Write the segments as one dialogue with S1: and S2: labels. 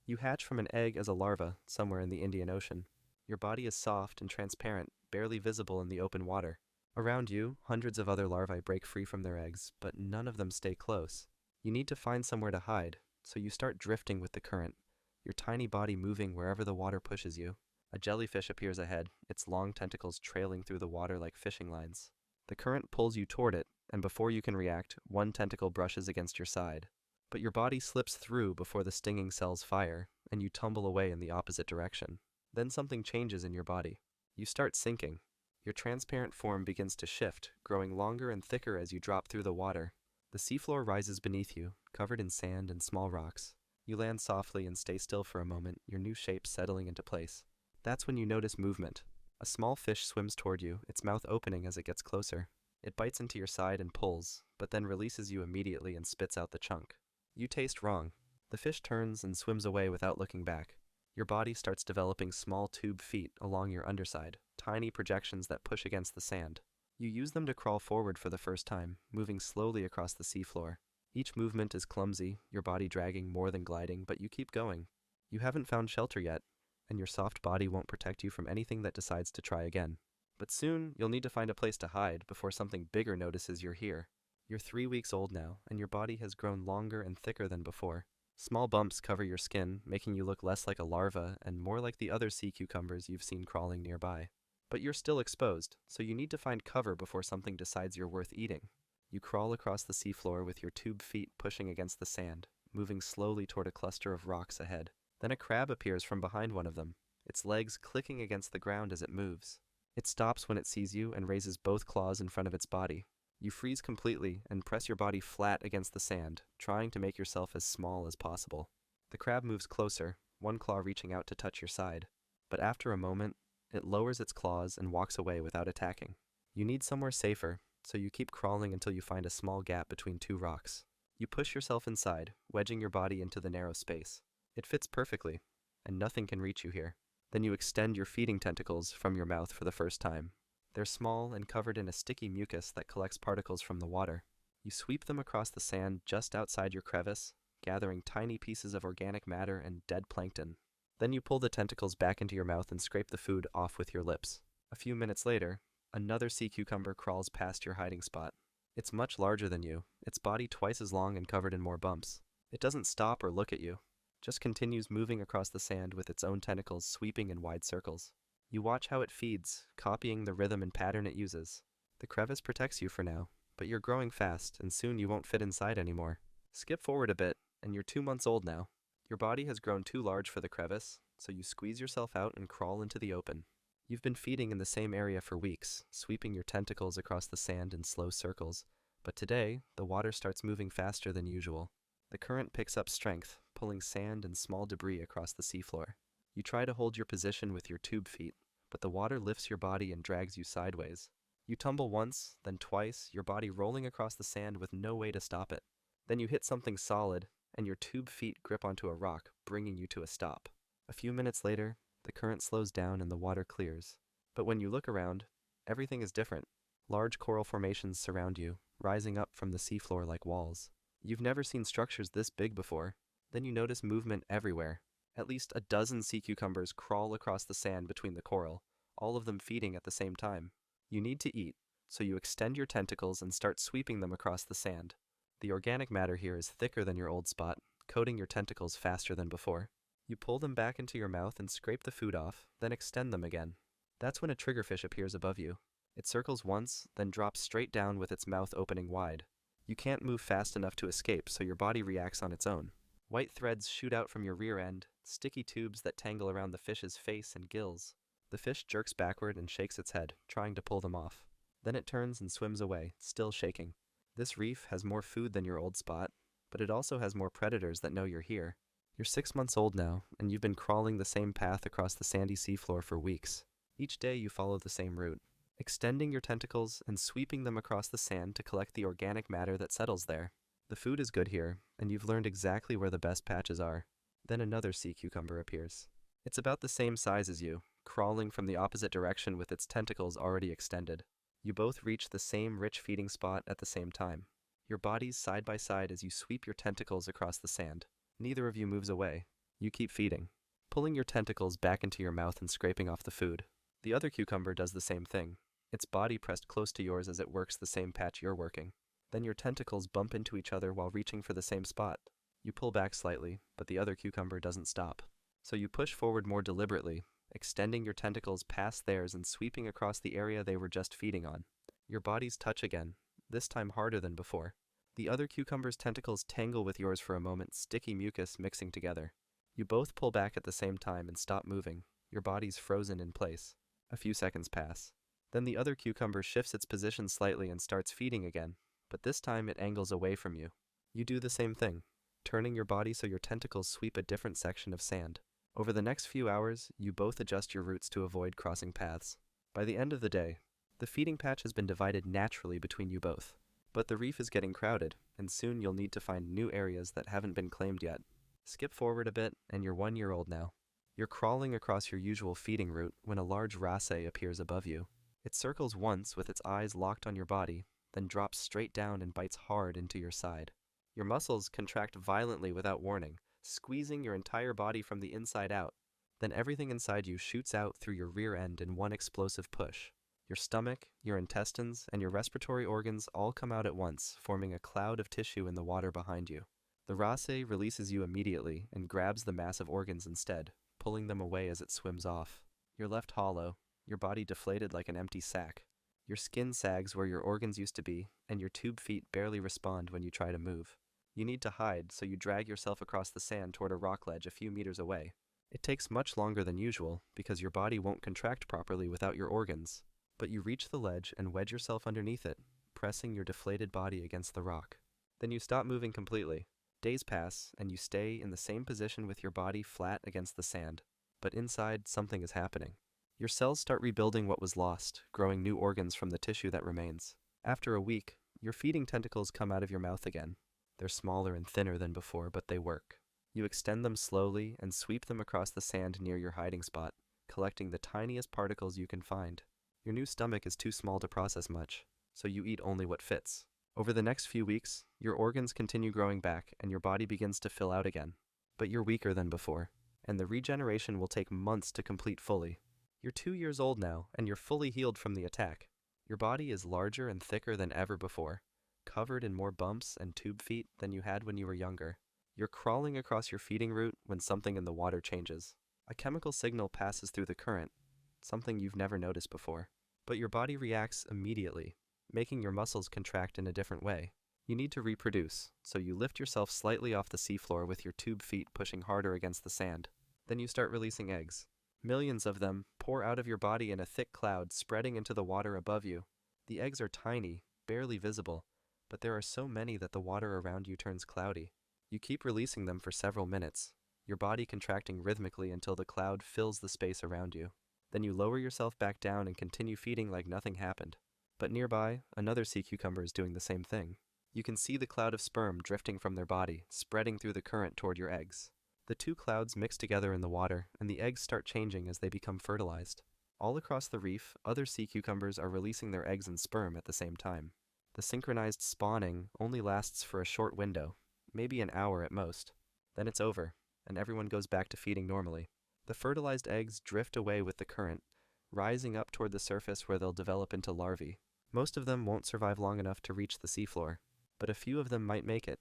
S1: You hatch from an egg as a larva somewhere in the Indian Ocean. Your body is soft and transparent, barely visible in the open water. Around you, hundreds of other larvae break free from their eggs, but none of them stay close. You need to find somewhere to hide, so you start drifting with the current, your tiny body moving wherever the water pushes you. A jellyfish appears ahead, its long tentacles trailing through the water like fishing lines. The current pulls you toward it, and before you can react, one tentacle brushes against your side. But your body slips through before the stinging cells fire, and you tumble away in the opposite direction. Then something changes in your body. You start sinking. Your transparent form begins to shift, growing longer and thicker as you drop through the water. The seafloor rises beneath you, covered in sand and small rocks. You land softly and stay still for a moment, your new shape settling into place. That's when you notice movement. A small fish swims toward you, its mouth opening as it gets closer. It bites into your side and pulls, but then releases you immediately and spits out the chunk. You taste wrong. The fish turns and swims away without looking back. Your body starts developing small tube feet along your underside, tiny projections that push against the sand. You use them to crawl forward for the first time, moving slowly across the seafloor. Each movement is clumsy, your body dragging more than gliding, but you keep going. You haven't found shelter yet, and your soft body won't protect you from anything that decides to try again. But soon, you'll need to find a place to hide before something bigger notices you're here. You're 3 weeks old now, and your body has grown longer and thicker than before. Small bumps cover your skin, making you look less like a larva and more like the other sea cucumbers you've seen crawling nearby. But you're still exposed, so you need to find cover before something decides you're worth eating. You crawl across the seafloor with your tube feet pushing against the sand, moving slowly toward a cluster of rocks ahead. Then a crab appears from behind one of them, its legs clicking against the ground as it moves. It stops when it sees you and raises both claws in front of its body. You freeze completely and press your body flat against the sand, trying to make yourself as small as possible. The crab moves closer, one claw reaching out to touch your side. But after a moment, it lowers its claws and walks away without attacking. You need somewhere safer, so you keep crawling until you find a small gap between two rocks. You push yourself inside, wedging your body into the narrow space. It fits perfectly, and nothing can reach you here. Then you extend your feeding tentacles from your mouth for the first time. They're small and covered in a sticky mucus that collects particles from the water. You sweep them across the sand just outside your crevice, gathering tiny pieces of organic matter and dead plankton. Then you pull the tentacles back into your mouth and scrape the food off with your lips. A few minutes later, another sea cucumber crawls past your hiding spot. It's much larger than you, its body twice as long and covered in more bumps. It doesn't stop or look at you, just continues moving across the sand with its own tentacles sweeping in wide circles. You watch how it feeds, copying the rhythm and pattern it uses. The crevice protects you for now, but you're growing fast, and soon you won't fit inside anymore. Skip forward a bit, and you're 2 months old now. Your body has grown too large for the crevice, so you squeeze yourself out and crawl into the open. You've been feeding in the same area for weeks, sweeping your tentacles across the sand in slow circles, but today, the water starts moving faster than usual. The current picks up strength, pulling sand and small debris across the seafloor. You try to hold your position with your tube feet, but the water lifts your body and drags you sideways. You tumble once, then twice, your body rolling across the sand with no way to stop it. Then you hit something solid, and your tube feet grip onto a rock, bringing you to a stop. A few minutes later, the current slows down and the water clears. But when you look around, everything is different. Large coral formations surround you, rising up from the seafloor like walls. You've never seen structures this big before. Then you notice movement everywhere. At least a dozen sea cucumbers crawl across the sand between the coral, all of them feeding at the same time. You need to eat, so you extend your tentacles and start sweeping them across the sand. The organic matter here is thicker than your old spot, coating your tentacles faster than before. You pull them back into your mouth and scrape the food off, then extend them again. That's when a triggerfish appears above you. It circles once, then drops straight down with its mouth opening wide. You can't move fast enough to escape, so your body reacts on its own. White threads shoot out from your rear end, sticky tubes that tangle around the fish's face and gills. The fish jerks backward and shakes its head, trying to pull them off. Then it turns and swims away, still shaking. This reef has more food than your old spot, but it also has more predators that know you're here. You're 6 months old now, and you've been crawling the same path across the sandy seafloor for weeks. Each day you follow the same route, extending your tentacles and sweeping them across the sand to collect the organic matter that settles there. The food is good here, and you've learned exactly where the best patches are. Then another sea cucumber appears. It's about the same size as you, crawling from the opposite direction with its tentacles already extended. You both reach the same rich feeding spot at the same time. Your bodies side by side as you sweep your tentacles across the sand. Neither of you moves away. You keep feeding, pulling your tentacles back into your mouth and scraping off the food. The other cucumber does the same thing, its body pressed close to yours as it works the same patch you're working. Then your tentacles bump into each other while reaching for the same spot. You pull back slightly, but the other cucumber doesn't stop. So you push forward more deliberately, extending your tentacles past theirs and sweeping across the area they were just feeding on. Your bodies touch again, this time harder than before. The other cucumber's tentacles tangle with yours for a moment, sticky mucus mixing together. You both pull back at the same time and stop moving, your bodies frozen in place. A few seconds pass. Then the other cucumber shifts its position slightly and starts feeding again, but this time it angles away from you. You do the same thing, turning your body so your tentacles sweep a different section of sand. Over the next few hours, you both adjust your routes to avoid crossing paths. By the end of the day, the feeding patch has been divided naturally between you both. But the reef is getting crowded, and soon you'll need to find new areas that haven't been claimed yet. Skip forward a bit, and you're 1 year old now. You're crawling across your usual feeding route when a large wrasse appears above you. It circles once with its eyes locked on your body, then drops straight down and bites hard into your side. Your muscles contract violently without warning, squeezing your entire body from the inside out. Then everything inside you shoots out through your rear end in one explosive push. Your stomach, your intestines, and your respiratory organs all come out at once, forming a cloud of tissue in the water behind you. The wrasse releases you immediately and grabs the massive organs instead, pulling them away as it swims off. You're left hollow, your body deflated like an empty sack. Your skin sags where your organs used to be, and your tube feet barely respond when you try to move. You need to hide, so you drag yourself across the sand toward a rock ledge a few meters away. It takes much longer than usual, because your body won't contract properly without your organs. But you reach the ledge and wedge yourself underneath it, pressing your deflated body against the rock. Then you stop moving completely. Days pass, and you stay in the same position with your body flat against the sand. But inside, something is happening. Your cells start rebuilding what was lost, growing new organs from the tissue that remains. After a week, your feeding tentacles come out of your mouth again. They're smaller and thinner than before, but they work. You extend them slowly and sweep them across the sand near your hiding spot, collecting the tiniest particles you can find. Your new stomach is too small to process much, so you eat only what fits. Over the next few weeks, your organs continue growing back and your body begins to fill out again. But you're weaker than before, and the regeneration will take months to complete fully. You're 2 years old now, and you're fully healed from the attack. Your body is larger and thicker than ever before, covered in more bumps and tube feet than you had when you were younger. You're crawling across your feeding route when something in the water changes. A chemical signal passes through the current, something you've never noticed before. But your body reacts immediately, making your muscles contract in a different way. You need to reproduce, so you lift yourself slightly off the seafloor with your tube feet pushing harder against the sand. Then you start releasing eggs. Millions of them pour out of your body in a thick cloud, spreading into the water above you. The eggs are tiny, barely visible, but there are so many that the water around you turns cloudy. You keep releasing them for several minutes, your body contracting rhythmically until the cloud fills the space around you. Then you lower yourself back down and continue feeding like nothing happened. But nearby, another sea cucumber is doing the same thing. You can see the cloud of sperm drifting from their body, spreading through the current toward your eggs. The two clouds mix together in the water, and the eggs start changing as they become fertilized. All across the reef, other sea cucumbers are releasing their eggs and sperm at the same time. The synchronized spawning only lasts for a short window, maybe an hour at most. Then it's over, and everyone goes back to feeding normally. The fertilized eggs drift away with the current, rising up toward the surface where they'll develop into larvae. Most of them won't survive long enough to reach the seafloor, but a few of them might make it,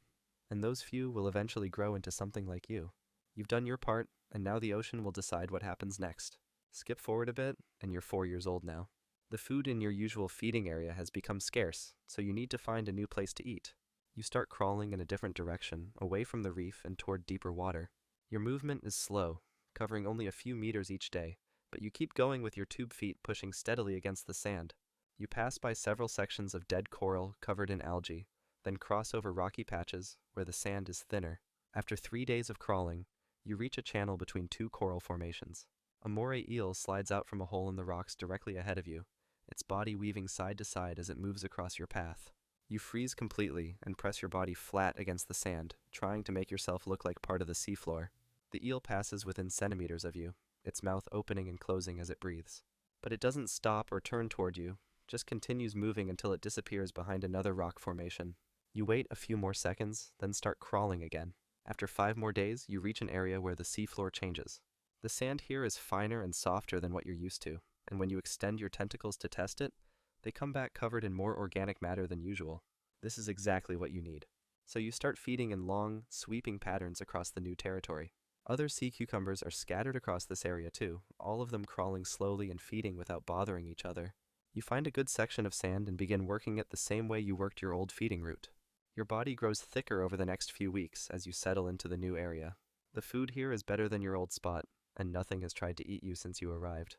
S1: and those few will eventually grow into something like you. You've done your part, and now the ocean will decide what happens next. Skip forward a bit, and you're 4 years old now. The food in your usual feeding area has become scarce, so you need to find a new place to eat. You start crawling in a different direction, away from the reef and toward deeper water. Your movement is slow, covering only a few meters each day, but you keep going with your tube feet pushing steadily against the sand. You pass by several sections of dead coral covered in algae, then cross over rocky patches where the sand is thinner. After 3 days of crawling, you reach a channel between two coral formations. A moray eel slides out from a hole in the rocks directly ahead of you, its body weaving side to side as it moves across your path. You freeze completely and press your body flat against the sand, trying to make yourself look like part of the seafloor. The eel passes within centimeters of you, its mouth opening and closing as it breathes. But it doesn't stop or turn toward you, just continues moving until it disappears behind another rock formation. You wait a few more seconds, then start crawling again. After 5 more days, you reach an area where the seafloor changes. The sand here is finer and softer than what you're used to, and when you extend your tentacles to test it, they come back covered in more organic matter than usual. This is exactly what you need. So you start feeding in long, sweeping patterns across the new territory. Other sea cucumbers are scattered across this area too, all of them crawling slowly and feeding without bothering each other. You find a good section of sand and begin working it the same way you worked your old feeding route. Your body grows thicker over the next few weeks as you settle into the new area. The food here is better than your old spot, and nothing has tried to eat you since you arrived.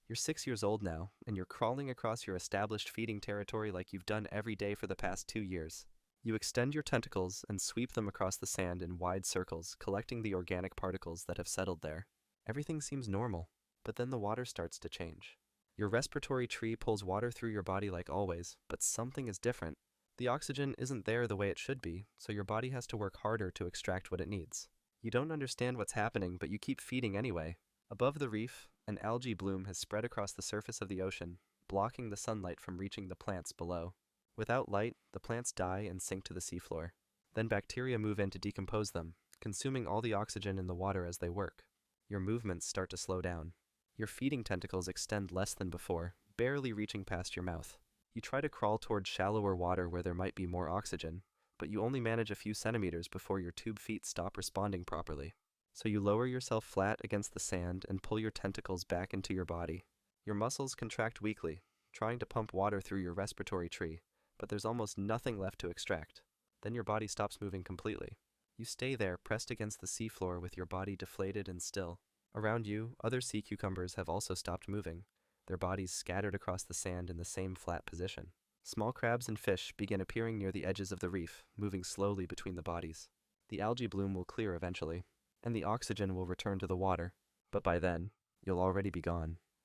S1: You're 6 years old now, and you're crawling across your established feeding territory like you've done every day for the past 2 years. You extend your tentacles and sweep them across the sand in wide circles, collecting the organic particles that have settled there. Everything seems normal, but then the water starts to change. Your respiratory tree pulls water through your body like always, but something is different. The oxygen isn't there the way it should be, so your body has to work harder to extract what it needs. You don't understand what's happening, but you keep feeding anyway. Above the reef, an algae bloom has spread across the surface of the ocean, blocking the sunlight from reaching the plants below. Without light, the plants die and sink to the seafloor. Then bacteria move in to decompose them, consuming all the oxygen in the water as they work. Your movements start to slow down. Your feeding tentacles extend less than before, barely reaching past your mouth. You try to crawl toward shallower water where there might be more oxygen, but you only manage a few centimeters before your tube feet stop responding properly. So you lower yourself flat against the sand and pull your tentacles back into your body. Your muscles contract weakly, trying to pump water through your respiratory tree, but there's almost nothing left to extract. Then your body stops moving completely. You stay there, pressed against the seafloor with your body deflated and still. Around you, other sea cucumbers have also stopped moving, their bodies scattered across the sand in the same flat position. Small crabs and fish begin appearing near the edges of the reef, moving slowly between the bodies. The algae bloom will clear eventually, and the oxygen will return to the water, but by then, you'll already be gone.